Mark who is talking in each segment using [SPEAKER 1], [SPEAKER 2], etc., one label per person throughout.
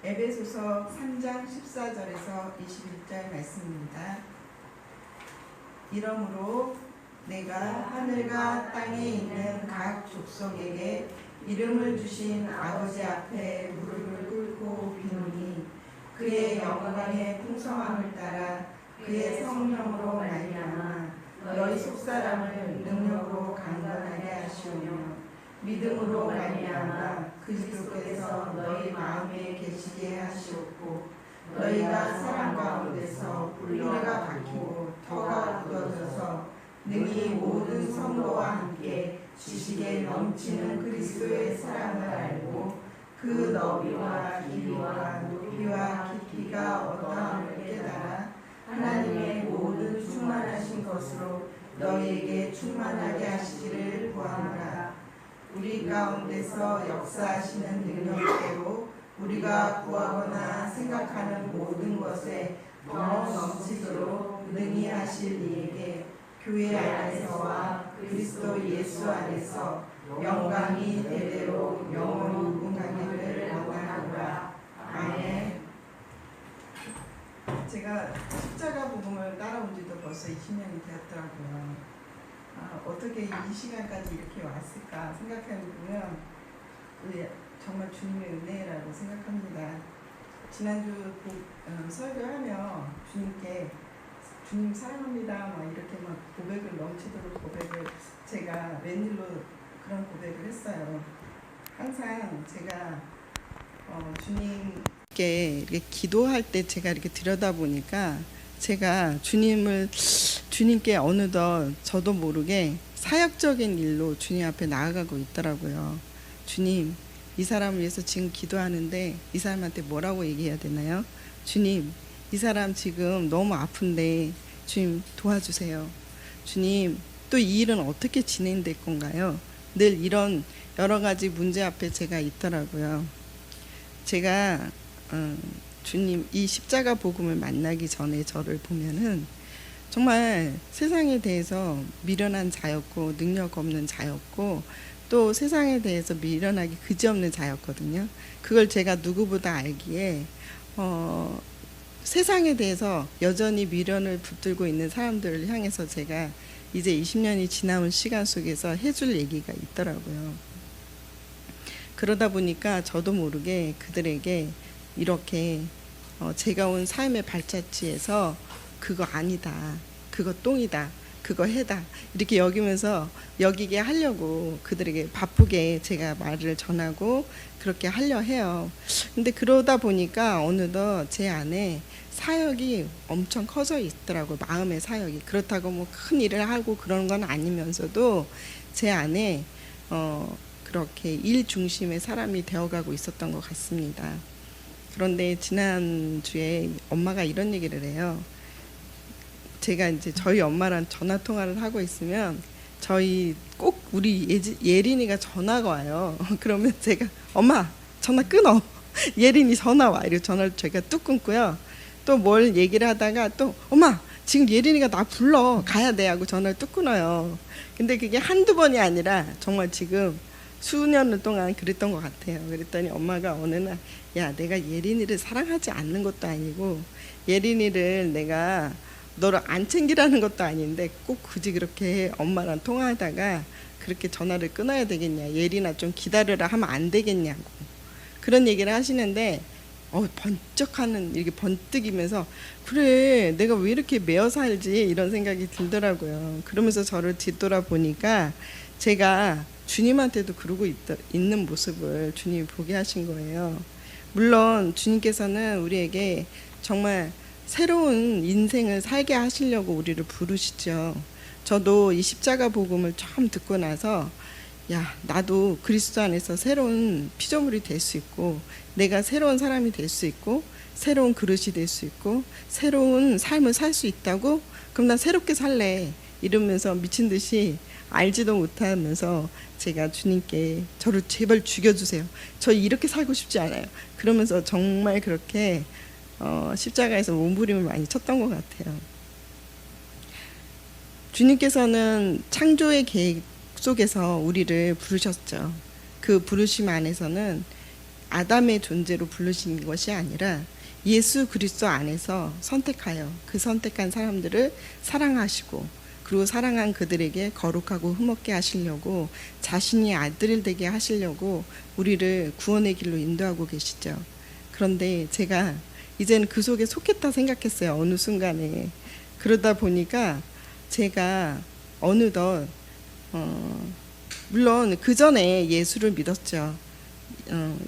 [SPEAKER 1] 에베소서 3장 14절에서 21절 말씀입니다. 이러므로 내가 하늘과 땅에 있는 각 족속에게 이름을 주신 아버지 앞에 무릎을 꿇고 비노니 그의 영광의 풍성함을 따라 그의 성령으로 말미암아 너희 속사람을 능력으로 강건하게 하시오며 믿음으로 말미암아 그리스도께서 너희 마음에 계시게 하시옵고 너희가 사랑 가운데서 뿌리가 박히고 터가 굳어져서 능히 모든 성도와 함께 지식에 넘치는 그리스도의 사랑을 알고 그 너비와 길이와 높이와 깊이가 어떠함을 깨달아 하나님의 모든 충만하신 것으로 너희에게 충만하게 하시기를 구하노라. 우리 가운데서 역사하시는 능력대로 우리가 구하거나 생각하는 모든 것에 더 넘치도록 능히 하실 이에게 교회 안에서와 그리스도 예수 안에서 영광이 대대로 영원히 무궁하기를 원하노라. 아멘. 제가 십자가 복음을 따라온 지도 벌써 20년이 되었더라고요. 어떻게 이 시간까지 이렇게 왔을까 생각해보면 정말 주님의 은혜라고 생각합니다. 지난주 설교하며 주님께 주님 사랑합니다 막 이렇게 막 고백을 넘치도록 고백을 제가 웬일로 그런 고백을 했어요. 항상 제가 주님께 이렇게 기도할 때 제가 이렇게 들여다보니까 제가 주님께 어느덧 저도 모르게 사역적인 일로 주님 앞에 나아가고 있더라고요. 주님, 이 사람을 위해서 지금 기도하는데 이 사람한테 뭐라고 얘기해야 되나요? 주님, 이 사람 지금 너무 아픈데 주님 도와주세요. 주님, 또 이 일은 어떻게 진행될 건가요? 늘 이런 여러 가지 문제 앞에 제가 있더라고요. 제가 주님 이 십자가 복음을 만나기 전에 저를 보면은 정말 세상에 대해서 미련한 자였고 능력 없는 자였고 또 세상에 대해서 미련하기 그지없는 자였거든요. 그걸 제가 누구보다 알기에 세상에 대해서 여전히 미련을 붙들고 있는 사람들을 향해서 제가 이제 20년이 지나온 시간 속에서 해줄 얘기가 있더라고요. 그러다 보니까 저도 모르게 그들에게 이렇게 제가 온 삶의 발자취에서 그거 아니다, 그거 똥이다, 그거 해다 이렇게 여기게 하려고 그들에게 바쁘게 제가 말을 전하고 그렇게 하려 해요. 근데 그러다 보니까 어느덧 제 안에 사역이 엄청 커져 있더라고요. 마음의 사역이. 그렇다고 뭐 큰 일을 하고 그런 건 아니면서도 제 안에 그렇게 일 중심의 사람이 되어가고 있었던 것 같습니다. 그런데 지난주에 엄마가 이런 얘기를 해요. 제가 이제 저희 엄마랑 전화 통화를 하고 있으면 꼭 우리 예린이가 전화가 와요. 그러면 제가 엄마 전화 끊어. 예린이 전화 와. 이렇게 전화를 제가 뚝 끊고요. 또 뭘 얘기를 하다가 또 엄마 지금 예린이가 나 불러 가야 돼 하고 전화를 뚝 끊어요. 근데 그게 한두 번이 아니라 정말 지금 수년 동안 그랬던 것 같아요. 그랬더니 엄마가 어느 날 야 내가 예린이를 사랑하지 않는 것도 아니고 예린이를 내가 너를 안 챙기라는 것도 아닌데 꼭 굳이 그렇게 엄마랑 통화하다가 그렇게 전화를 끊어야 되겠냐, 예린아 좀 기다려라 하면 안 되겠냐고 그런 얘기를 하시는데 번쩍하는 이렇게 번뜩이면서 그래 내가 왜 이렇게 매어 살지 이런 생각이 들더라고요. 그러면서 저를 뒤돌아보니까 제가 주님한테도 그러고 있는 모습을 주님이 보게 하신 거예요. 물론 주님께서는 우리에게 정말 새로운 인생을 살게 하시려고 우리를 부르시죠. 저도 이 십자가 복음을 처음 듣고 나서 야 나도 그리스도 안에서 새로운 피조물이 될 수 있고 내가 새로운 사람이 될 수 있고 새로운 그릇이 될 수 있고 새로운 삶을 살 수 있다고? 그럼 난 새롭게 살래 이러면서 미친 듯이 알지도 못하면서 제가 주님께 저를 제발 죽여주세요. 저 이렇게 살고 싶지 않아요. 그러면서 정말 그렇게 십자가에서 몸부림을 많이 쳤던 것 같아요. 주님께서는 창조의 계획 속에서 우리를 부르셨죠. 그 부르심 안에서는 아담의 존재로 부르신 것이 아니라 예수 그리스도 안에서 선택하여 그 선택한 사람들을 사랑하시고 그리고 사랑한 그들에게 거룩하고 흠없게 하시려고 자신이 아들 되게 하시려고 우리를 구원의 길로 인도하고 계시죠. 그런데 제가 이제는 그 속에 속했다 생각했어요. 어느 순간에. 그러다 보니까 제가 어느덧 물론 그 전에 예수를 믿었죠.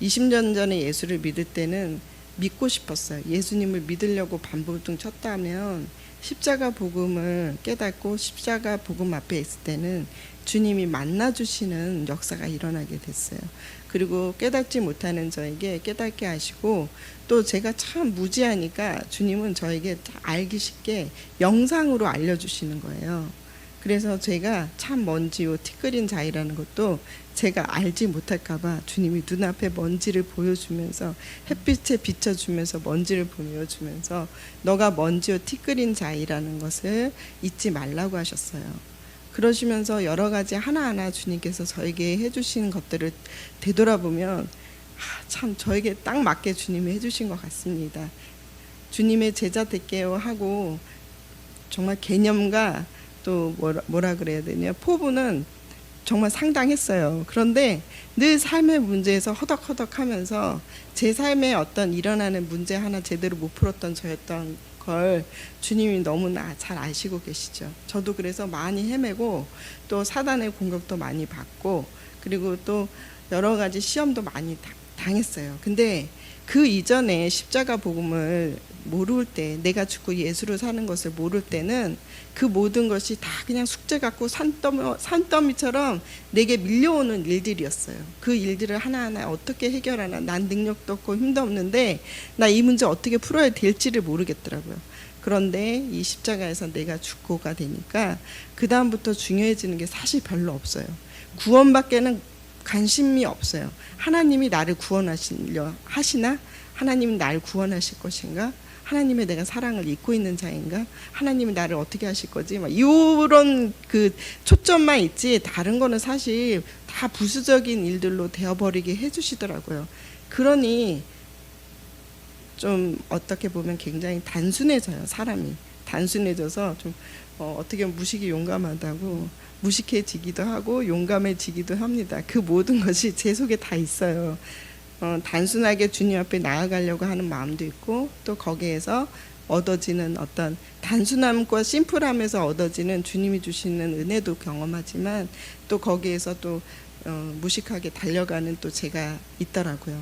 [SPEAKER 1] 20년 전에 예수를 믿을 때는 믿고 싶었어요. 예수님을 믿으려고 반부둥 쳤다면 십자가 복음을 깨닫고 십자가 복음 앞에 있을 때는 주님이 만나주시는 역사가 일어나게 됐어요. 그리고 깨닫지 못하는 저에게 깨닫게 하시고 또 제가 참 무지하니까 주님은 저에게 알기 쉽게 영상으로 알려주시는 거예요. 그래서 제가 참 먼지요 티끌인 자이라는 것도 제가 알지 못할까봐 주님이 눈앞에 먼지를 보여주면서 햇빛에 비춰주면서 먼지를 보여주면서 너가 먼지요 티끌인 자이라는 것을 잊지 말라고 하셨어요. 그러시면서 여러 가지 하나하나 주님께서 저에게 해주신 것들을 되돌아보면 참 저에게 딱 맞게 주님이 해주신 것 같습니다. 주님의 제자 될게요 하고 정말 개념과 또 뭐라 그래야 되냐 포부는 정말 상당했어요. 그런데 늘 삶의 문제에서 허덕허덕하면서 제 삶에 어떤 일어나는 문제 하나 제대로 못 풀었던 저였던 걸 주님이 너무나 잘 아시고 계시죠. 저도 그래서 많이 헤매고 또 사단의 공격도 많이 받고 그리고 또 여러 가지 시험도 많이 당했어요. 근데 그 이전에 십자가 복음을 모를 때 내가 죽고 예수로 사는 것을 모를 때는 그 모든 것이 다 그냥 숙제 같고 산더미처럼 내게 밀려오는 일들이었어요. 그 일들을 하나하나 어떻게 해결하나 난 능력도 없고 힘도 없는데 나 이 문제 어떻게 풀어야 될지를 모르겠더라고요. 그런데 이 십자가에서 내가 죽고가 되니까 그 다음부터 중요해지는 게 사실 별로 없어요. 구원밖에는 관심이 없어요. 하나님이 나를 구원하시려 하시나? 하나님이 나를 구원하실 것인가? 하나님의 내가 사랑을 잊고 있는 자인가? 하나님이 나를 어떻게 하실 거지? 막 이런 그 초점만 있지 다른 거는 사실 다 부수적인 일들로 되어버리게 해주시더라고요. 그러니 좀 어떻게 보면 굉장히 단순해져요. 사람이 단순해져서 좀 어떻게 보면 무식이 용감하다고 무식해지기도 하고 용감해지기도 합니다. 그 모든 것이 제 속에 다 있어요. 단순하게 주님 앞에 나아가려고 하는 마음도 있고 또 거기에서 얻어지는 어떤 단순함과 심플함에서 얻어지는 주님이 주시는 은혜도 경험하지만 또 거기에서 또 무식하게 달려가는 또 제가 있더라고요.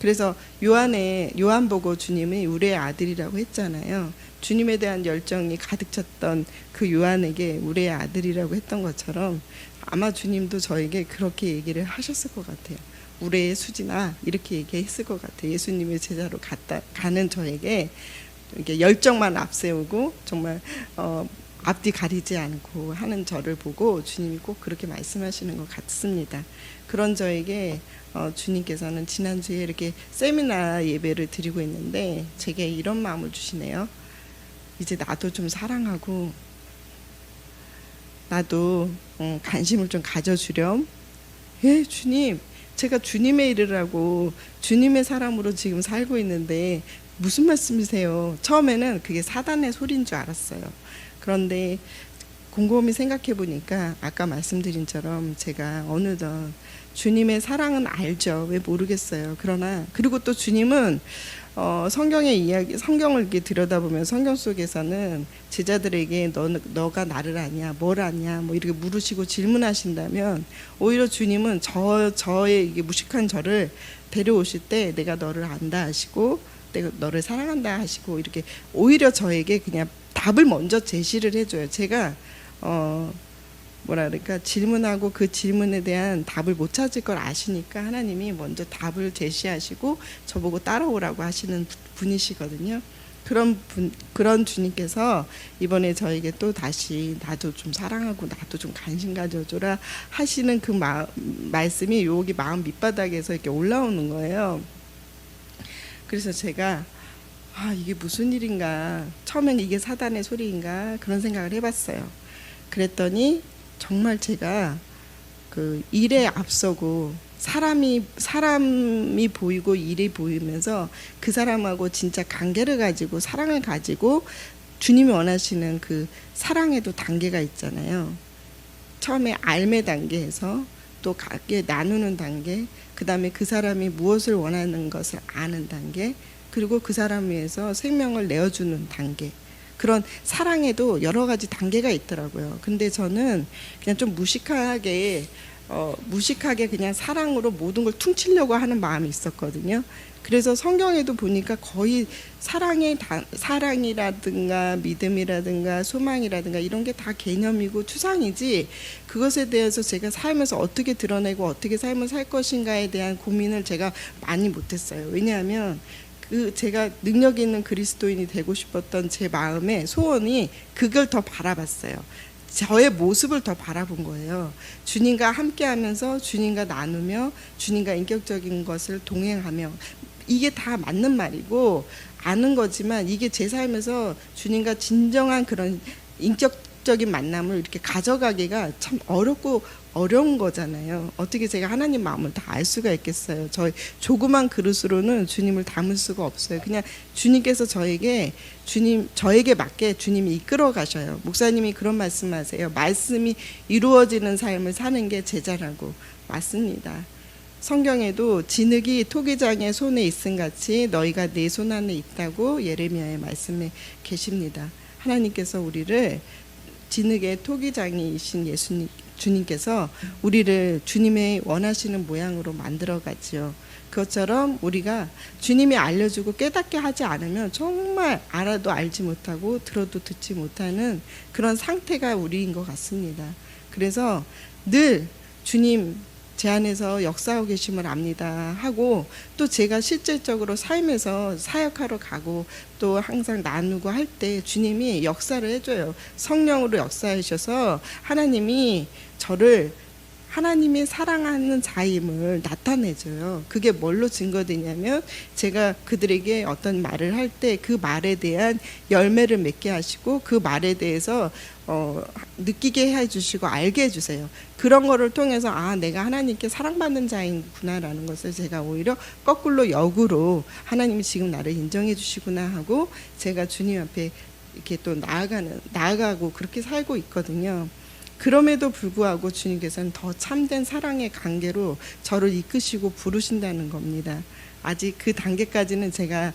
[SPEAKER 1] 그래서 요한 보고 주님이 우리의 아들이라고 했잖아요. 주님에 대한 열정이 가득 찼던 그 요한에게 우리의 아들이라고 했던 것처럼 아마 주님도 저에게 그렇게 얘기를 하셨을 것 같아요. 우리의 수지나 이렇게 얘기했을 것 같아요. 예수님의 제자로 가는 저에게 이렇게 열정만 앞세우고 정말 앞뒤 가리지 않고 하는 저를 보고 주님이 꼭 그렇게 말씀하시는 것 같습니다. 그런 저에게 주님께서는 지난주에 이렇게 세미나 예배를 드리고 있는데 제게 이런 마음을 주시네요. 이제 나도 좀 사랑하고 나도 관심을 좀 가져주렴. 예, 주님, 제가 주님의 일을 하고 주님의 사람으로 지금 살고 있는데 무슨 말씀이세요? 처음에는 그게 사단의 소리인 줄 알았어요. 그런데 곰곰이 생각해 보니까 아까 말씀드린 처럼 제가 어느덧 주님의 사랑은 알죠. 왜 모르겠어요. 그러나 그리고 또 주님은 성경의 이야기, 성경을 이렇게 들여다보면 성경 속에서는 제자들에게 너가 나를 아냐, 뭘 아냐, 뭐 이렇게 물으시고 질문하신다면 오히려 주님은 저의 이게 무식한 저를 데려오실 때 내가 너를 안다 하시고 내가 너를 사랑한다 하시고 이렇게 오히려 저에게 그냥 답을 먼저 제시를 해줘요. 제가 뭐라 그럴까 질문하고 그 질문에 대한 답을 못 찾을 걸 아시니까 하나님이 먼저 답을 제시하시고 저보고 따라오라고 하시는 분이시거든요. 그런 주님께서 이번에 저에게 또 다시 나도 좀 사랑하고 나도 좀 관심 가져줘라 하시는 그 말씀이 여기 마음 밑바닥에서 이렇게 올라오는 거예요. 그래서 제가 이게 무슨 일인가, 처음엔 이게 사단의 소리인가 그런 생각을 해봤어요. 그랬더니 정말 제가 그 일에 앞서고 사람이 보이고 일이 보이면서 그 사람하고 진짜 관계를 가지고 사랑을 가지고 주님이 원하시는 그 사랑에도 단계가 있잖아요. 처음에 알매 단계에서 또 각게 나누는 단계, 그 다음에 그 사람이 무엇을 원하는 것을 아는 단계, 그리고 그 사람 위해서 생명을 내어주는 단계. 그런 사랑에도 여러 가지 단계가 있더라고요. 근데 저는 그냥 좀 무식하게 그냥 사랑으로 모든 걸 퉁치려고 하는 마음이 있었거든요. 그래서 성경에도 보니까 거의 사랑이라든가 믿음이라든가 소망이라든가 이런 게 다 개념이고 추상이지, 그것에 대해서 제가 삶에서 어떻게 드러내고 어떻게 삶을 살 것인가에 대한 고민을 제가 많이 못했어요. 왜냐하면 제가 능력 있는 그리스도인이 되고 싶었던 제 마음의 소원이 그걸 더 바라봤어요. 저의 모습을 더 바라본 거예요. 주님과 함께하면서 주님과 나누며 주님과 인격적인 것을 동행하며, 이게 다 맞는 말이고 아는 거지만 이게 제 삶에서 주님과 진정한 그런 인격적인 만남을 이렇게 가져가기가 참 어려운 거잖아요. 어떻게 제가 하나님 마음을 다 알 수가 있겠어요. 저희 조그만 그릇으로는 주님을 담을 수가 없어요. 그냥 주님께서 저에게 맞게 주님이 이끌어 가셔요. 목사님이 그런 말씀하세요. 말씀이 이루어지는 삶을 사는 게 제자라고. 맞습니다. 성경에도 진흙이 토기장의 손에 있음 같이 너희가 내 손 안에 있다고 예레미야의 말씀에 계십니다. 하나님께서 우리를 진흙의 토기장이신 주님께서 우리를 주님의 원하시는 모양으로 만들어 가지요. 그것처럼 우리가 주님이 알려주고 깨닫게 하지 않으면 정말 알아도 알지 못하고 들어도 듣지 못하는 그런 상태가 우리인 것 같습니다. 그래서 늘 주님 제 안에서 역사하고 계심을 압니다 하고, 또 제가 실질적으로 삶에서 사역하러 가고 또 항상 나누고 할 때 주님이 역사를 해줘요. 성령으로 역사하셔서 하나님이 저를 하나님이 사랑하는 자임을 나타내줘요. 그게 뭘로 증거되냐면 제가 그들에게 어떤 말을 할 때 그 말에 대한 열매를 맺게 하시고 그 말에 대해서 느끼게 해주시고 알게 해주세요. 그런 거를 통해서 내가 하나님께 사랑받는 자이구나라는 것을 제가 오히려 거꾸로 역으로 하나님이 지금 나를 인정해 주시구나 하고 제가 주님 앞에 이렇게 또 나아가고 그렇게 살고 있거든요. 그럼에도 불구하고 주님께서는 더 참된 사랑의 관계로 저를 이끄시고 부르신다는 겁니다. 아직 그 단계까지는 제가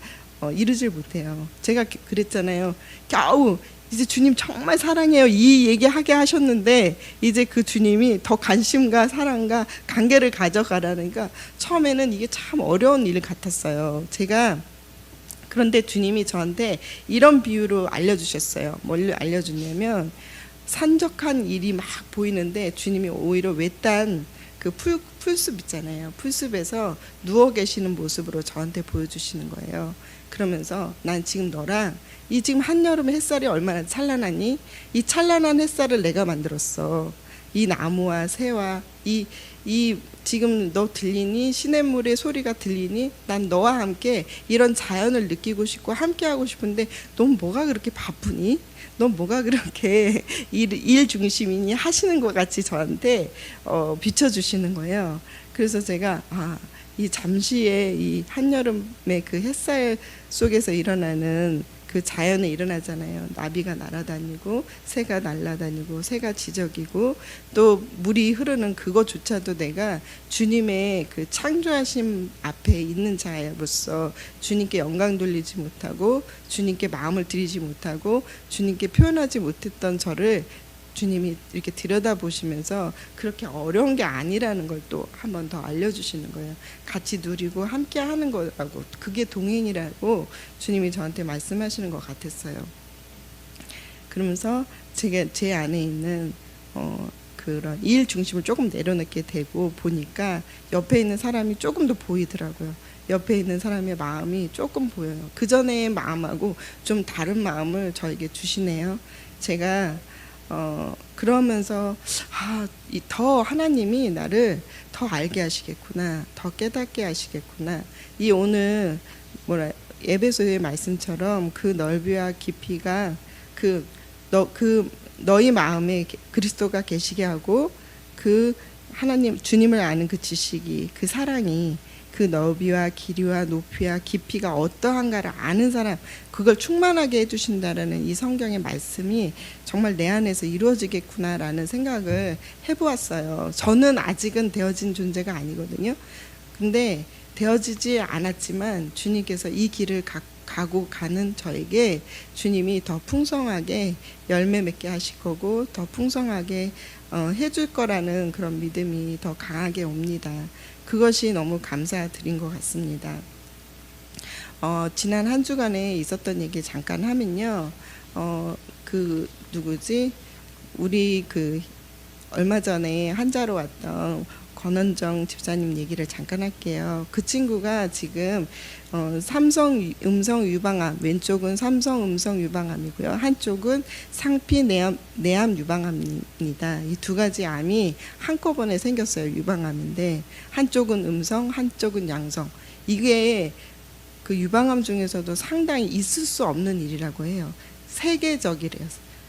[SPEAKER 1] 이르질 못해요. 제가 그랬잖아요. 겨우 이제 주님 정말 사랑해요 이 얘기하게 하셨는데 이제 그 주님이 더 관심과 사랑과 관계를 가져가라니까 처음에는 이게 참 어려운 일 같았어요. 그런데 주님이 저한테 이런 비유로 알려주셨어요. 뭘 알려주냐면 산적한 일이 막 보이는데 주님이 오히려 외딴 그 풀숲 있잖아요. 풀숲에서 누워 계시는 모습으로 저한테 보여주시는 거예요. 그러면서 난 지금 너랑 지금 한여름에 햇살이 얼마나 찬란하니? 이 찬란한 햇살을 내가 만들었어. 이 나무와 새와 지금 너 들리니? 시냇물의 소리가 들리니? 난 너와 함께 이런 자연을 느끼고 싶고 함께 하고 싶은데 넌 뭐가 그렇게 바쁘니? 넌 뭐가 그렇게 일 중심이니? 하시는 것 같이 저한테 비춰주시는 거예요. 그래서 제가 이 잠시의 이 한여름의 그 햇살 속에서 일어나는 그 자연에 일어나잖아요. 나비가 날아다니고 새가 날아다니고 새가 지저귀고 또 물이 흐르는 그것조차도 내가 주님의 그 창조하심 앞에 있는 자로서 주님께 영광 돌리지 못하고 주님께 마음을 드리지 못하고 주님께 표현하지 못했던 저를 주님이 이렇게 들여다보시면서 그렇게 어려운 게 아니라는 걸 또 한 번 더 알려주시는 거예요. 같이 누리고 함께 하는 거라고, 그게 동행이라고 주님이 저한테 말씀하시는 것 같았어요. 그러면서 제 안에 있는 그런 일 중심을 조금 내려놓게 되고 보니까 옆에 있는 사람이 조금 더 보이더라고요. 옆에 있는 사람의 마음이 조금 보여요. 그 전의 마음하고 좀 다른 마음을 저에게 주시네요. 제가 그러면서 더 하나님이 나를 더 알게 하시겠구나, 더 깨닫게 하시겠구나. 오늘 에베소의 말씀처럼 그 넓이와 깊이가 너희 마음에 그리스도가 계시게 하고 그 하나님 주님을 아는 그 지식이, 그 사랑이, 그 너비와 길이와 높이와 깊이가 어떠한가를 아는 사람, 그걸 충만하게 해주신다라는 이 성경의 말씀이 정말 내 안에서 이루어지겠구나라는 생각을 해보았어요. 저는 아직은 되어진 존재가 아니거든요. 근데 되어지지 않았지만 주님께서 이 길을 가고 가는 저에게 주님이 더 풍성하게 열매 맺게 하실 거고 더 풍성하게 해줄 거라는 그런 믿음이 더 강하게 옵니다. 그것이 너무 감사드린 것 같습니다. 지난 한 주간에 있었던 얘기 잠깐 하면요. 그 누구지? 우리 그 얼마 전에 한자로 왔던 권원정 집사님 얘기를 잠깐 할게요. 그 친구가 지금 삼성 음성 유방암, 왼쪽은 삼성 음성 유방암이고요. 한쪽은 상피 내암 유방암입니다. 이 두 가지 암이 한꺼번에 생겼어요. 유방암인데 한쪽은 음성, 한쪽은 양성. 이게 그 유방암 중에서도 상당히 있을 수 없는 일이라고 해요. 세계적이래요.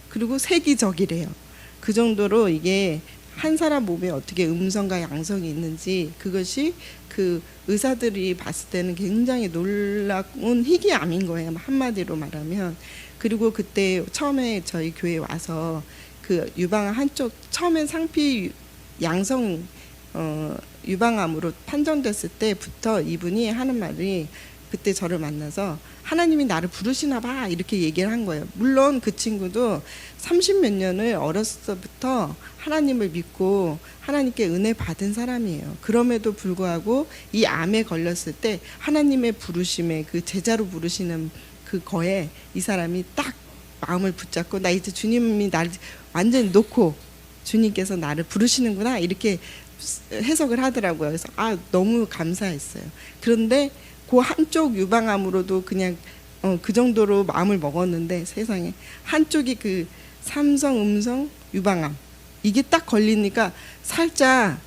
[SPEAKER 1] 그리고 세기적이래요. 그 정도로 이게 한 사람 몸에 어떻게 음성과 양성이 있는지 그것이 그 의사들이 봤을 때는 굉장히 놀라운 희귀암인 거예요. 한마디로 말하면. 그리고 그때 처음에 저희 교회에 와서 그 유방암 한쪽 처음엔 상피 양성 유방암으로 판정됐을 때부터 이분이 하는 말이 그때 저를 만나서 하나님이 나를 부르시나 봐 이렇게 얘기를 한 거예요. 물론 그 친구도 30몇 년을 어렸을 때부터 하나님을 믿고 하나님께 은혜 받은 사람이에요. 그럼에도 불구하고 이 암에 걸렸을 때 하나님의 부르심에 그 제자로 부르시는 그 거에 이 사람이 딱 마음을 붙잡고 나 이제 주님이 나를 완전히 놓고 주님께서 나를 부르시는구나 이렇게 해석을 하더라고요. 그래서 너무 감사했어요. 그런데 그 한쪽 유방암으로도 그냥 그 정도로 마음을 먹었는데 세상에 한쪽이 그 삼성 음성 유방암 이게 딱 걸리니까 살짝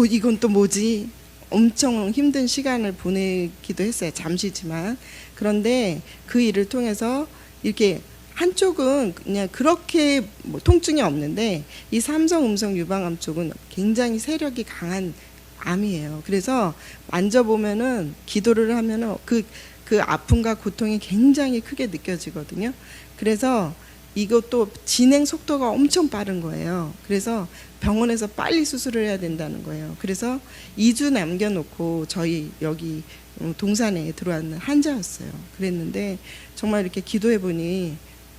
[SPEAKER 1] 이건 또 뭐지 엄청 힘든 시간을 보내기도 했어요. 잠시지만. 그런데 그 일을 통해서 이렇게 한쪽은 그냥 그렇게 뭐 통증이 없는데 이 삼성 음성 유방암 쪽은 굉장히 세력이 강한 암이에요. 그래서 만져보면은 기도를 하면은 그 아픔과 고통이 굉장히 크게 느껴지거든요. 그래서 이것도 진행 속도가 엄청 빠른 거예요. 그래서 병원에서 빨리 수술을 해야 된다는 거예요. 그래서 2주 남겨놓고 저희 여기 동산에 들어왔는 환자였어요. 그랬는데 정말 이렇게 기도해 보니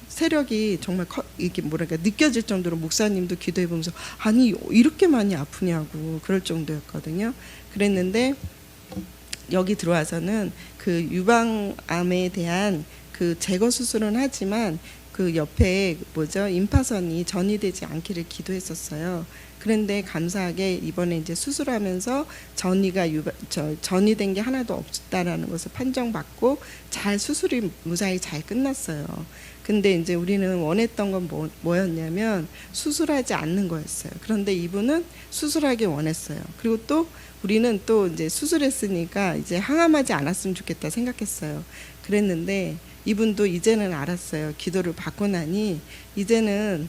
[SPEAKER 1] 세력이 정말 이렇게 뭐랄까 느껴질 정도로 목사님도 기도해 보면서 아니 이렇게 많이 아프냐고 그럴 정도였거든요. 그랬는데 여기 들어와서는 그 유방암에 대한 그 제거 수술은 하지만 그 옆에 임파선이 전이되지 않기를 기도했었어요. 그런데 감사하게 이번에 이제 수술하면서 전이된 게 하나도 없다라는 것을 판정받고 잘 수술이 무사히 잘 끝났어요. 근데 이제 우리는 원했던 건 뭐였냐면 수술하지 않는 거였어요. 그런데 이분은 수술하기 원했어요. 그리고 또 우리는 또 이제 수술했으니까 이제 항암하지 않았으면 좋겠다 생각했어요. 그랬는데 이분도 이제는 알았어요. 기도를 받고 나니 이제는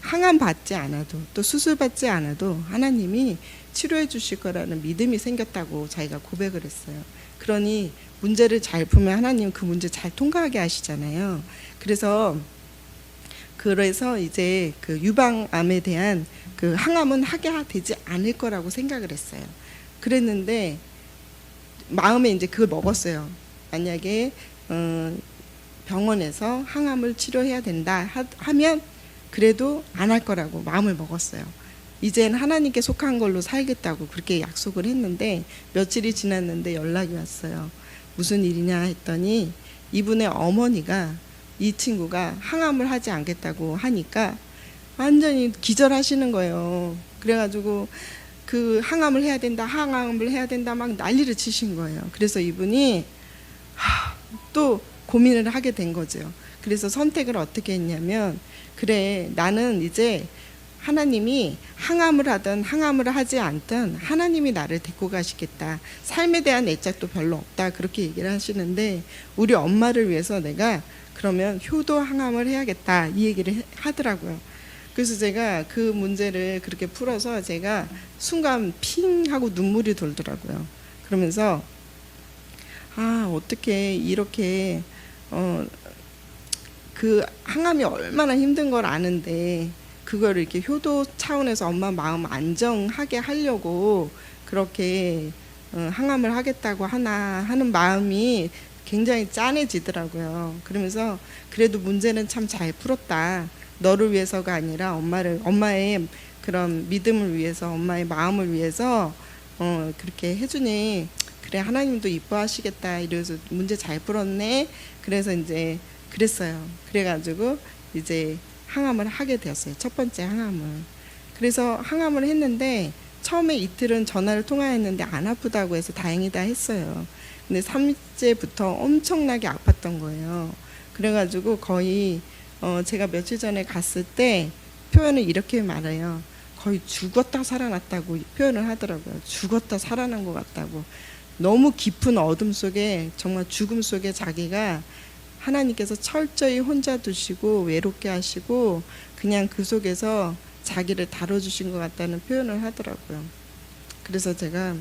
[SPEAKER 1] 항암 받지 않아도 또 수술 받지 않아도 하나님이 치료해 주실 거라는 믿음이 생겼다고 자기가 고백을 했어요. 그러니 문제를 잘 풀면 하나님 그 문제 잘 통과하게 하시잖아요. 그래서 이제 그 유방암에 대한 그 항암은 하게 되지 않을 거라고 생각을 했어요. 그랬는데 마음에 이제 그걸 먹었어요. 만약에 병원에서 항암을 치료해야 된다 하면 그래도 안 할 거라고 마음을 먹었어요. 이젠 하나님께 속한 걸로 살겠다고 그렇게 약속을 했는데 며칠이 지났는데 연락이 왔어요. 무슨 일이냐 했더니 이분의 어머니가 이 친구가 항암을 하지 않겠다고 하니까 완전히 기절하시는 거예요. 그래가지고 그 항암을 해야 된다 막 난리를 치신 거예요. 그래서 이분이 또 고민을 하게 된 거죠. 그래서 선택을 어떻게 했냐면 그래 나는 이제 하나님이 항암을 하든 항암을 하지 않든 하나님이 나를 데리고 가시겠다. 삶에 대한 애착도 별로 없다. 그렇게 얘기를 하시는데 우리 엄마를 위해서 내가 그러면 효도 항암을 해야겠다. 이 얘기를 하더라고요. 그래서 제가 그 문제를 그렇게 풀어서 제가 순간 핑 하고 눈물이 돌더라고요. 그러면서 어떻게 이렇게 그 항암이 얼마나 힘든 걸 아는데 그걸 이렇게 효도 차원에서 엄마 마음 안정하게 하려고 그렇게 항암을 하겠다고 하나 하는 마음이 굉장히 짠해지더라고요. 그러면서 그래도 문제는 참 잘 풀었다. 너를 위해서가 아니라 엄마의 그런 믿음을 위해서, 엄마의 마음을 위해서 그렇게 해주니 그래 하나님도 이뻐하시겠다. 이래서 문제 잘 풀었네. 그래서 이제 그랬어요. 그래가지고 이제 항암을 하게 되었어요. 첫 번째 항암을. 그래서 항암을 했는데 처음에 이틀은 전화를 통화했는데 안 아프다고 해서 다행이다 했어요. 근데 3일째부터 엄청나게 아팠던 거예요. 그래가지고 거의 제가 며칠 전에 갔을 때 표현을 이렇게 말해요. 거의 죽었다 살아났다고 표현을 하더라고요. 죽었다 살아난 것 같다고. 너무 깊은 어둠 속에 정말 죽음 속에 자기가 하나님께서 철저히 혼자 두시고 외롭게 하시고 그냥 그 속에서 자기를 다뤄주신 것 같다는 표현을 하더라고요. 그래서 제가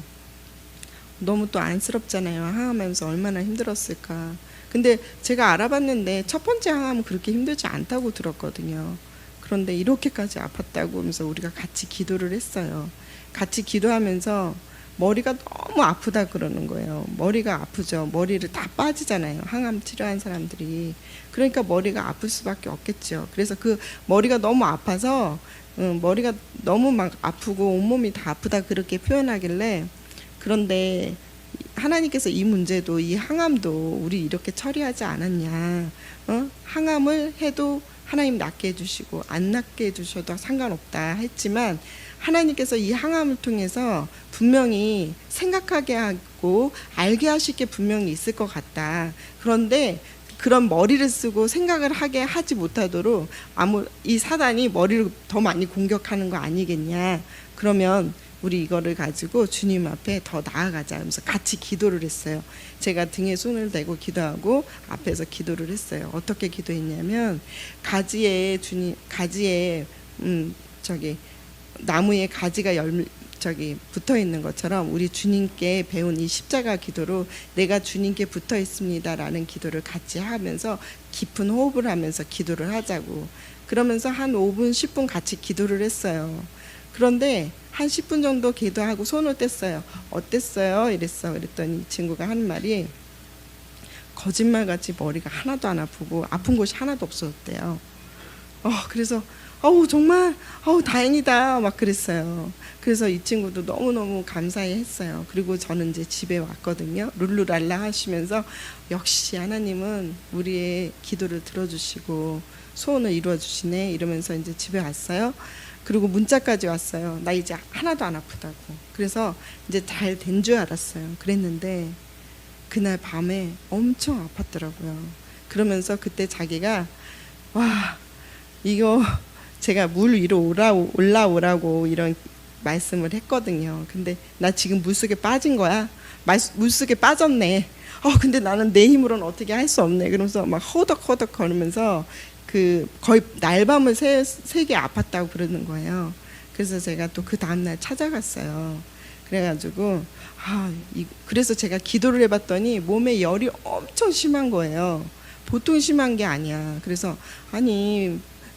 [SPEAKER 1] 너무 또 안쓰럽잖아요. 항암하면서 얼마나 힘들었을까. 근데 제가 알아봤는데 첫 번째 항암은 그렇게 힘들지 않다고 들었거든요. 그런데 이렇게까지 아팠다고 하면서 우리가 같이 기도를 했어요. 같이 기도하면서 머리가 너무 아프다 그러는 거예요. 머리가 아프죠. 머리를 다 빠지잖아요. 항암 치료한 사람들이. 그러니까 머리가 아플 수밖에 없겠죠. 그래서 그 머리가 너무 아파서 머리가 너무 막 아프고 온몸이 다 아프다 그렇게 표현하길래 그런데 하나님께서 이 문제도 이 항암도 우리 이렇게 처리하지 않았냐. 항암을 해도 하나님 낫게 해주시고 안 낫게 해주셔도 상관없다 했지만 하나님께서 이 항암을 통해서 분명히 생각하게 하고 알게 하실 게 분명히 있을 것 같다. 그런데 그런 머리를 쓰고 생각을 하게 하지 못하도록 이 사단이 머리를 더 많이 공격하는 거 아니겠냐. 그러면 우리 이거를 가지고 주님 앞에 더 나아가자 하면서 같이 기도를 했어요. 제가 등에 손을 대고 기도하고 앞에서 기도를 했어요. 어떻게 기도했냐면 가지에 나무에 가지가 붙어 있는 것처럼 우리 주님께 배운 이 십자가 기도로 내가 주님께 붙어 있습니다라는 기도를 같이 하면서 깊은 호흡을 하면서 기도를 하자고. 그러면서 한 5분 10분 같이 기도를 했어요. 그런데 한 10분 정도 기도하고 손을 뗐어요. 어땠어요? 그랬더니 이 친구가 하는 말이 거짓말같이 머리가 하나도 안 아프고 아픈 곳이 하나도 없었대요. 그래서 정말 다행이다 막 그랬어요. 그래서 이 친구도 너무너무 감사해 했어요. 그리고 저는 이제 집에 왔거든요. 룰루랄라 하시면서 역시 하나님은 우리의 기도를 들어주시고 소원을 이루어 주시네 이러면서 이제 집에 왔어요. 그리고 문자까지 왔어요. 나 이제 하나도 안 아프다고. 그래서 이제 잘 된 줄 알았어요. 그랬는데 그날 밤에 엄청 아팠더라고요. 그러면서 그때 자기가 이거 제가 물 위로 올라오라고 이런 말씀을 했거든요. 근데 나 지금 물속에 빠진 거야. 물속에 빠졌네. 근데 나는 내 힘으로는 어떻게 할 수 없네. 그러면서 막 허덕허덕 거리면서 거의 날밤을 새게 아팠다고 그러는 거예요. 그래서 제가 또 그 다음날 찾아갔어요. 그래가지고 그래서 제가 기도를 해봤더니 몸에 열이 엄청 심한 거예요. 보통 심한 게 아니야. 그래서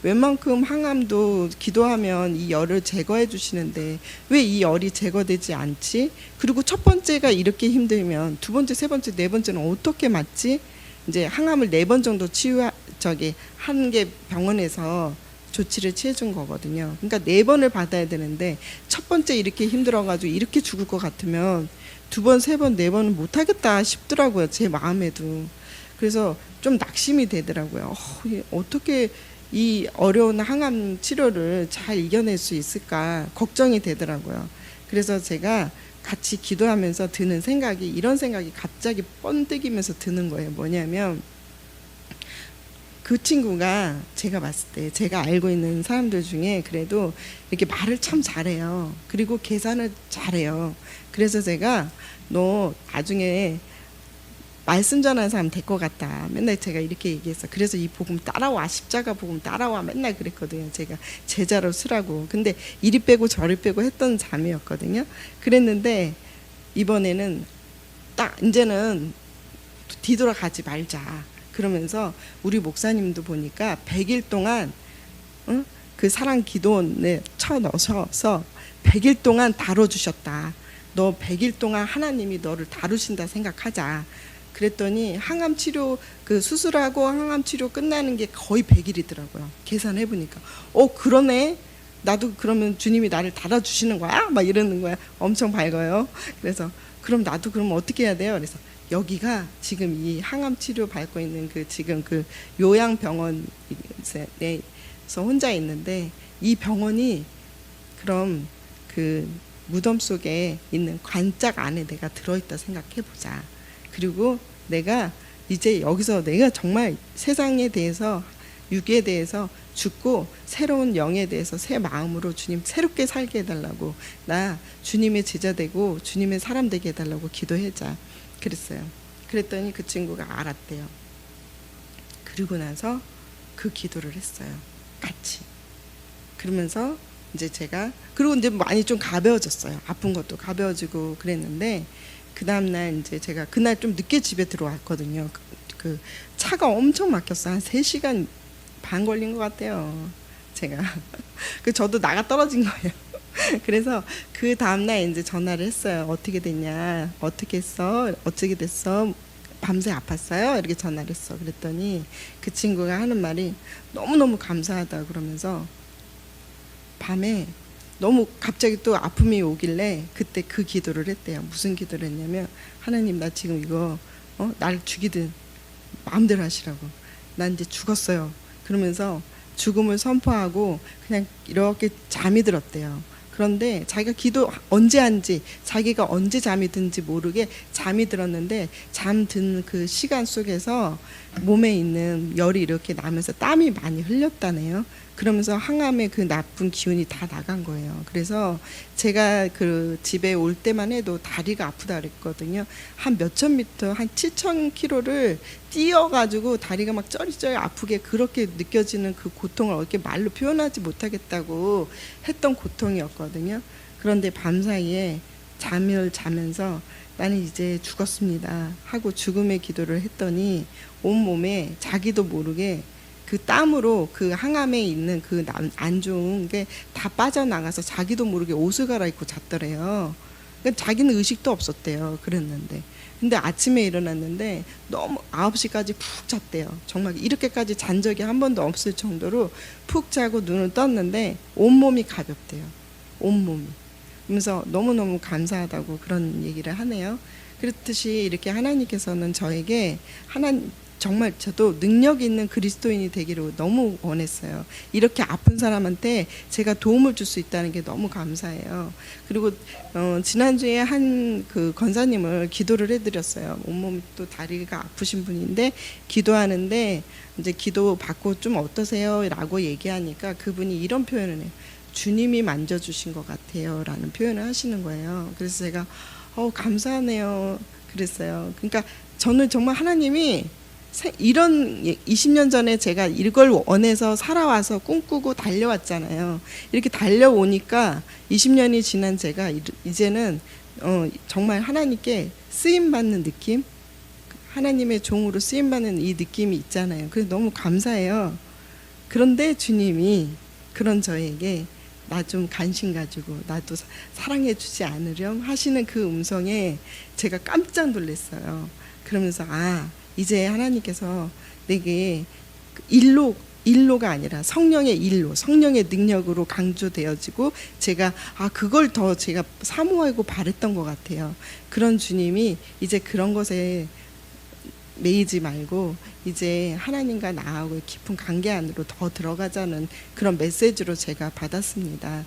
[SPEAKER 1] 웬만큼 항암도 기도하면 이 열을 제거해 주시는데 왜 이 열이 제거되지 않지? 그리고 첫 번째가 이렇게 힘들면 두 번째, 세 번째, 네 번째는 어떻게 맞지? 이제 항암을 4번 정도 한 개 병원에서 조치를 취해준 거거든요. 그러니까 4번을 받아야 되는데 첫 번째 이렇게 힘들어가지고 이렇게 죽을 것 같으면 2번, 3번, 4번은 못하겠다 싶더라고요. 제 마음에도. 그래서 좀 낙심이 되더라고요. 어떻게 이 어려운 항암 치료를 잘 이겨낼 수 있을까 걱정이 되더라고요. 그래서 제가 같이 기도하면서 드는 생각이 이런 생각이 갑자기 번뜩이면서 드는 거예요. 뭐냐면 그 친구가 제가 봤을 때 제가 알고 있는 사람들 중에 그래도 이렇게 말을 참 잘해요. 그리고 계산을 잘해요. 그래서 제가 너 나중에 말씀 전하는 사람 될 것 같다. 맨날 제가 이렇게 얘기했어. 그래서 이 복음 따라와, 십자가 복음 따라와 맨날 그랬거든요. 제가 제자로 쓰라고. 근데 이리 빼고 저리 빼고 했던 자매였거든요. 그랬는데 이번에는 딱 이제는 뒤돌아가지 말자. 그러면서 우리 목사님도 보니까 100일 동안 그 사랑 기도원에 쳐넣어서 100일 동안 다뤄주셨다. 너 100일 동안 하나님이 너를 다루신다 생각하자. 그랬더니 항암 치료 그 수술하고 항암 치료 끝나는 게 거의 100일이더라고요. 계산해 보니까 그러네. 나도 그러면 주님이 나를 달아주시는 거야? 막 이러는 거야. 엄청 밝아요. 그래서 그럼 나도 그럼 어떻게 해야 돼요? 그래서 여기가 지금 이 항암 치료 받고 있는 그 지금 그 요양병원에서 혼자 있는데 이 병원이 그럼 그 무덤 속에 있는 관짝 안에 내가 들어있다 생각해 보자. 그리고 내가 이제 여기서 내가 정말 세상에 대해서 육에 대해서 죽고 새로운 영에 대해서 새 마음으로 주님 새롭게 살게 해달라고, 나 주님의 제자 되고 주님의 사람 되게 해달라고 기도하자 그랬어요. 그랬더니 그 친구가 알았대요. 그리고 나서 그 기도를 했어요. 같이. 그러면서 이제 제가 그리고 이제 많이 좀 가벼워졌어요. 아픈 것도 가벼워지고 그랬는데 그 다음날 이제 제가 그날 좀 늦게 집에 들어왔거든요. 그 차가 엄청 막혔어. 한 3시간 반 걸린 것 같아요. 제가 그 저도 나가 떨어진 거예요. 그래서 그 다음날 이제 전화를 했어요. 어떻게 됐냐? 어떻게 했어? 어떻게 됐어? 밤새 아팠어요? 이렇게 전화를 했어. 그랬더니 그 친구가 하는 말이 너무너무 감사하다 그러면서 밤에 너무 갑자기 또 아픔이 오길래 그때 그 기도를 했대요. 무슨 기도를 했냐면 하나님 나 지금 이거 날 죽이든 마음대로 하시라고. 난 이제 죽었어요. 그러면서 죽음을 선포하고 그냥 이렇게 잠이 들었대요. 그런데 자기가 기도 언제 한지 자기가 언제 잠이 든지 모르게 잠이 들었는데 잠든 그 시간 속에서 몸에 있는 열이 이렇게 나면서 땀이 많이 흘렸다네요. 그러면서 항암의 그 나쁜 기운이 다 나간 거예요. 그래서 제가 그 집에 올 때만 해도 다리가 아프다 그랬거든요. 한 몇천 미터, 한 7,000km를 뛰어가지고 다리가 막 쩌리쩌리 아프게 그렇게 느껴지는 그 고통을 어떻게 말로 표현하지 못하겠다고 했던 고통이었거든요. 그런데 밤사이에 잠을 자면서 나는 이제 죽었습니다 하고 죽음의 기도를 했더니 온몸에 자기도 모르게 그 땀으로 그 항암에 있는 그 안 좋은 게 다 빠져나가서 자기도 모르게 옷을 갈아입고 잤더래요. 그러니까 자기는 의식도 없었대요. 그랬는데 근데 아침에 일어났는데 너무 9시까지 푹 잤대요. 정말 이렇게까지 잔 적이 한 번도 없을 정도로 푹 자고 눈을 떴는데 온몸이 가볍대요. 온몸이. 그러면서 너무너무 감사하다고 그런 얘기를 하네요. 그렇듯이 이렇게 하나님께서는 저에게 정말 저도 능력 있는 그리스도인이 되기를 너무 원했어요. 이렇게 아픈 사람한테 제가 도움을 줄 수 있다는 게 너무 감사해요. 그리고 지난주에 한 그 권사님을 기도를 해드렸어요. 온몸이 또 다리가 아프신 분인데 기도하는데 이제 기도 받고 좀 어떠세요? 라고 얘기하니까 그분이 이런 표현을 해요. 주님이 만져주신 것 같아요 라는 표현을 하시는 거예요. 그래서 제가 감사하네요 그랬어요. 그러니까 저는 정말 하나님이 이런 20년 전에 제가 이걸 원해서 살아와서 꿈꾸고 달려왔잖아요. 이렇게 달려오니까 20년이 지난 제가 이제는 정말 하나님께 쓰임받는 느낌, 하나님의 종으로 쓰임받는 이 느낌이 있잖아요. 그래서 너무 감사해요. 그런데 주님이 그런 저에게 나 좀 관심 가지고 나도 사랑해 주지 않으렴 하시는 그 음성에 제가 깜짝 놀랐어요. 그러면서 이제 하나님께서 내게 일로가 아니라 성령의 일로, 성령의 능력으로 강조되어지고 제가 그걸 더 제가 사모하고 바랬던 것 같아요. 그런 주님이 이제 그런 것에 매이지 말고 이제 하나님과 나하고 깊은 관계 안으로 더 들어가자는 그런 메시지로 제가 받았습니다.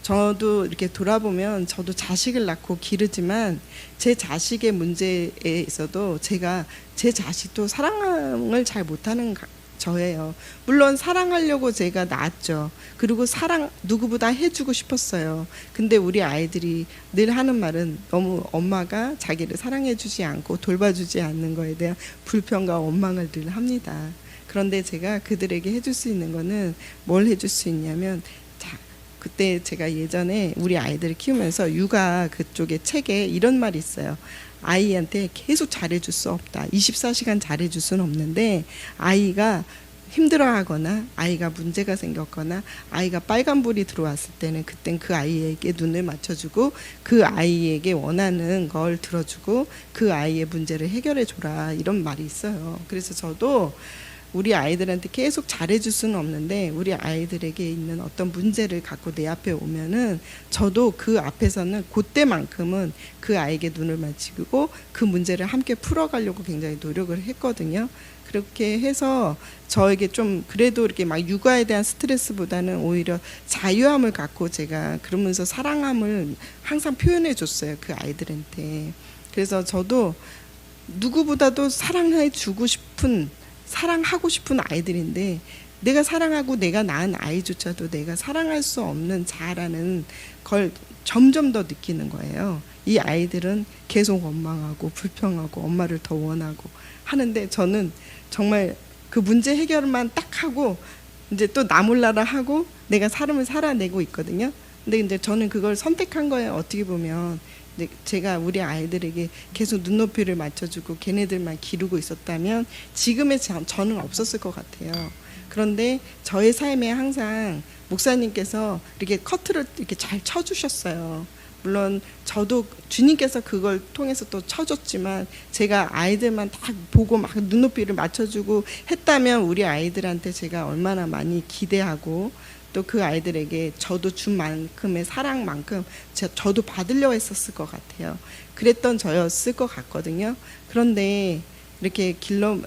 [SPEAKER 1] 저도 이렇게 돌아보면 저도 자식을 낳고 기르지만 제 자식의 문제에 있어도 제가 제 자식도 사랑을 잘 못하는 저예요. 물론 사랑하려고 제가 낳았죠. 그리고 사랑 누구보다 해주고 싶었어요. 근데 우리 아이들이 늘 하는 말은 너무 엄마가 자기를 사랑해주지 않고 돌봐주지 않는 거에 대한 불평과 원망을 늘 합니다. 그런데 제가 그들에게 해줄 수 있는 거는 뭘 해줄 수 있냐면, 자, 그때 제가 예전에 우리 아이들을 키우면서 육아 그쪽에 책에 이런 말이 있어요. 아이한테 계속 잘해줄 수 없다. 24시간 잘해줄 수는 없는데, 아이가 힘들어하거나 아이가 문제가 생겼거나 아이가 빨간불이 들어왔을 때는 그땐 그 아이에게 눈을 맞춰주고 그 아이에게 원하는 걸 들어주고 그 아이의 문제를 해결해 줘라, 이런 말이 있어요. 그래서 저도 우리 아이들한테 계속 잘해줄 수는 없는데, 우리 아이들에게 있는 어떤 문제를 갖고 내 앞에 오면은 저도 그 앞에서는 그때만큼은 그 아이에게 눈을 맞추고 그 문제를 함께 풀어가려고 굉장히 노력을 했거든요. 그렇게 해서 저에게 좀 그래도 이렇게 막 육아에 대한 스트레스보다는 오히려 자유함을 갖고 제가 그러면서 사랑함을 항상 표현해 줬어요, 그 아이들한테. 그래서 저도 누구보다도 사랑해 주고 싶은, 사랑하고 싶은 아이들인데, 내가 사랑하고 내가 낳은 아이조차도 내가 사랑할 수 없는 자라는 걸 점점 더 느끼는 거예요. 이 아이들은 계속 원망하고 불평하고 엄마를 더 원하고 하는데, 저는 정말 그 문제 해결만 딱 하고 이제 또 나 몰라라 하고 내가 삶을 살아내고 있거든요. 근데 이제 저는 그걸 선택한 거예요. 어떻게 보면 제가 우리 아이들에게 계속 눈높이를 맞춰주고 걔네들만 기르고 있었다면 지금의 저는 없었을 것 같아요. 그런데 저의 삶에 항상 목사님께서 이렇게 커트를 이렇게 잘 쳐주셨어요. 물론 저도 주님께서 그걸 통해서 또 쳐줬지만, 제가 아이들만 딱 보고 막 눈높이를 맞춰주고 했다면 우리 아이들한테 제가 얼마나 많이 기대하고 또 그 아이들에게 저도 준 만큼의 사랑만큼 저도 받으려고 했었을 것 같아요. 그랬던 저였을 것 같거든요. 그런데 이렇게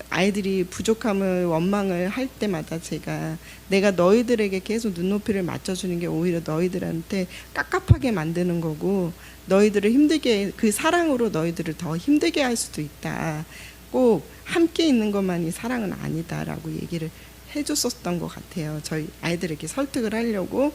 [SPEAKER 1] 아이들이 부족함을 원망을 할 때마다 제가 내가 너희들에게 계속 눈높이를 맞춰주는 게 오히려 너희들한테 깝깝하게 만드는 거고, 너희들을 힘들게, 그 사랑으로 너희들을 더 힘들게 할 수도 있다. 꼭 함께 있는 것만이 사랑은 아니다라고 얘기를 해줬었던 것 같아요. 저희 아이들에게 설득을 하려고.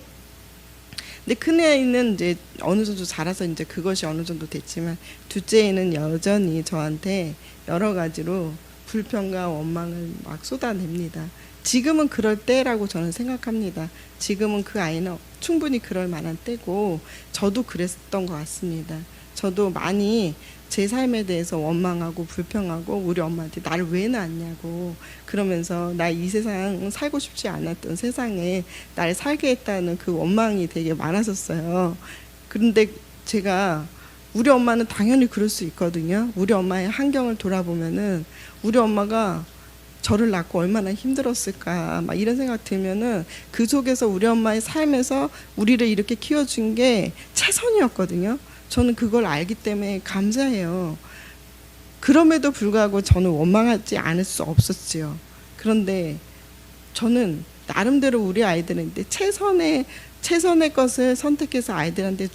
[SPEAKER 1] 근데 큰애는 이제 어느 정도 자라서 이제 그것이 어느 정도 됐지만, 둘째는 여전히 저한테 여러 가지로 불평과 원망을 막 쏟아냅니다. 지금은 그럴 때라고 저는 생각합니다. 지금은 그 아이는 충분히 그럴 만한 때고, 저도 그랬던 것 같습니다. 저도 많이 제 삶에 대해서 원망하고 불평하고, 우리 엄마한테 나를 왜 낳았냐고 그러면서 나 이 세상 살고 싶지 않았던 세상에 나를 살게 했다는 그 원망이 되게 많았었어요. 그런데 제가, 우리 엄마는 당연히 그럴 수 있거든요. 우리 엄마의 환경을 돌아보면은 우리 엄마가 저를 낳고 얼마나 힘들었을까 막 이런 생각 들면은, 그 속에서 우리 엄마의 삶에서 우리를 이렇게 키워준 게 최선이었거든요. 저는 그걸 알기 때문에 감사해요. 그럼에도 불구하고 저는 원망하지 않을 수 없었지요. 그런데 저는 나름대로 우리 아이들한테 최선의 것을 선택해서 아이들한테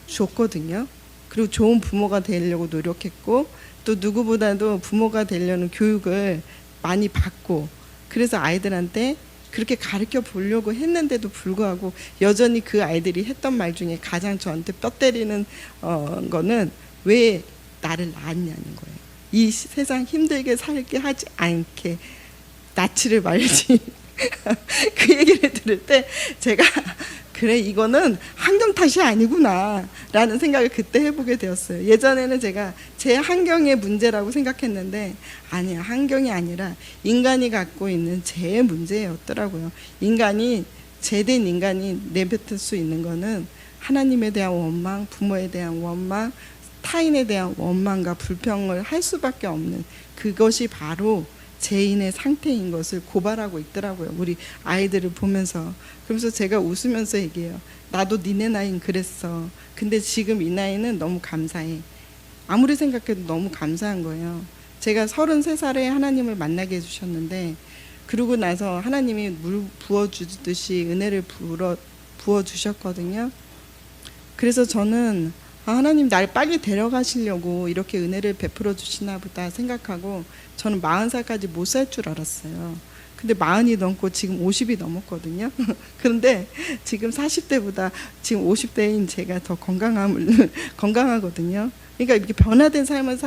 [SPEAKER 1] 줬거든요. 그리고 좋은 부모가 되려고 노력했고, 또 누구보다도 부모가 되려는 교육을 많이 받고, 그래서 아이들한테 그렇게 가르쳐 보려고 했는데도 불구하고 여전히 그 아이들이 했던 말 중에 가장 저한테 뼈 때리는 거는 왜 나를 낳았냐는 거예요. 이 세상 힘들게 살게 하지 않게 낯을 말지. 그 얘기를 들을 때 제가, 그래, 이거는 환경 탓이 아니구나 라는 생각을 그때 해보게 되었어요. 예전에는 제가 제 환경의 문제라고 생각했는데, 아니야, 환경이 아니라 인간이 갖고 있는 제 문제였더라고요. 제된 인간이 내뱉을 수 있는 거는 하나님에 대한 원망, 부모에 대한 원망, 타인에 대한 원망과 불평을 할 수밖에 없는, 그것이 바로 죄인의 상태인 것을 고발하고 있더라고요. 우리 아이들을 보면서. 그러면서 제가 웃으면서 얘기해요. 나도 니네 나이는 그랬어. 근데 지금 이 나이는 너무 감사해. 아무리 생각해도 너무 감사한 거예요. 제가 33살에 하나님을 만나게 해주셨는데, 그러고 나서 하나님이 물 부어주듯이 은혜를 부어주셨거든요. 그래서 저는 하나님 날 빨리 데려가시려고 이렇게 은혜를 베풀어 주시나 보다 생각하고 저는 40살까지 못 살 줄 알았어요. 근데 40이 넘고 지금 50이 넘었거든요. 그런데 지금 40대보다 지금 50대인 제가 더 건강하거든요. 그러니까 이렇게 변화된 삶을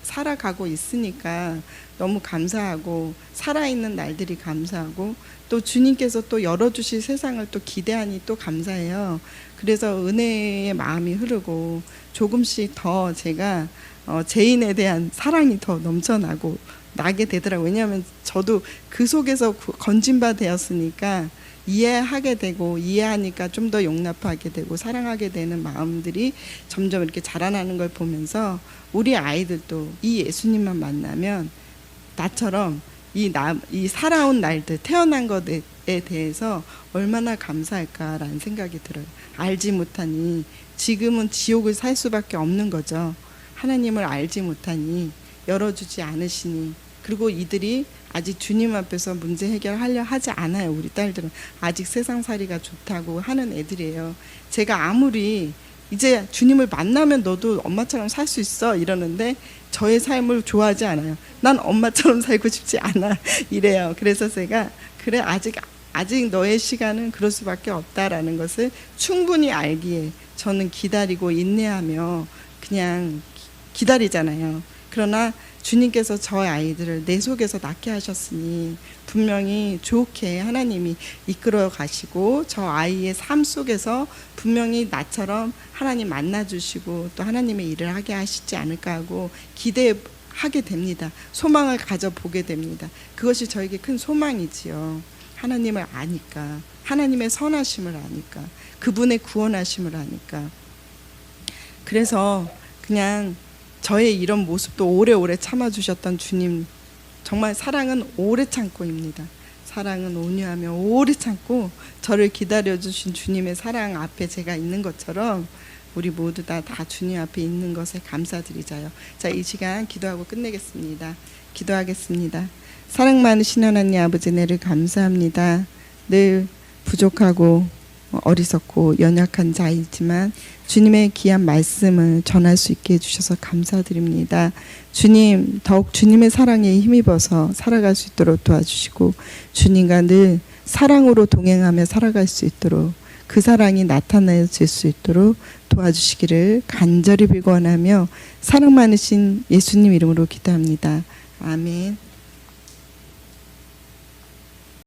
[SPEAKER 1] 살아가고 있으니까 너무 감사하고, 살아있는 날들이 감사하고, 또 주님께서 또 열어주실 세상을 또 기대하니 또 감사해요. 그래서 은혜의 마음이 흐르고 조금씩 더 제가 죄인에 대한 사랑이 더 넘쳐나고 나게 되더라고요. 왜냐하면 저도 그 속에서 건진바 되었으니까 이해하게 되고, 이해하니까 좀 더 용납하게 되고 사랑하게 되는 마음들이 점점 이렇게 자라나는 걸 보면서 우리 아이들도 이 예수님만 만나면 나처럼 이 살아온 날들, 태어난 것에 대해서 얼마나 감사할까라는 생각이 들어요. 알지 못하니 지금은 지옥을 살 수밖에 없는 거죠. 하나님을 알지 못하니, 열어주지 않으시니. 그리고 이들이 아직 주님 앞에서 문제 해결하려 하지 않아요. 우리 딸들은 아직 세상살이가 좋다고 하는 애들이에요. 제가 아무리 이제 주님을 만나면 너도 엄마처럼 살 수 있어 이러는데 저의 삶을 좋아하지 않아요. 난 엄마처럼 살고 싶지 않아 이래요. 그래서 제가 그래, 아직 너의 시간은 그럴 수밖에 없다라는 것을 충분히 알기에 저는 기다리고 인내하며 그냥 기다리잖아요. 그러나 주님께서 저 아이들을 내 속에서 낳게 하셨으니 분명히 좋게 하나님이 이끌어 가시고 저 아이의 삶 속에서 분명히 나처럼 하나님 만나주시고 또 하나님의 일을 하게 하시지 않을까 하고 기대하게 됩니다. 소망을 가져보게 됩니다. 그것이 저에게 큰 소망이지요. 하나님을 아니까, 하나님의 선하심을 아니까, 그분의 구원하심을 아니까. 그래서 그냥 저의 이런 모습도 오래오래 참아주셨던 주님, 정말 사랑은 오래 참고입니다. 사랑은 온유하며 오래 참고 저를 기다려주신 주님의 사랑 앞에 제가 있는 것처럼 우리 모두 다 주님 앞에 있는 것에 감사드리자요. 자, 이 시간 기도하고 끝내겠습니다. 기도하겠습니다. 사랑 많으신 하나님 아버지, 은혜를 감사합니다. 늘 부족하고 어리석고 연약한 자이지만 주님의 귀한 말씀을 전할 수 있게 해주셔서 감사드립니다. 주님, 더욱 주님의 사랑에 힘입어서 살아갈 수 있도록 도와주시고 주님과 늘 사랑으로 동행하며 살아갈 수 있도록, 그 사랑이 나타내질 수 있도록 도와주시기를 간절히 빌고 원하며 사랑 많으신 예수님 이름으로 기도합니다. 아멘.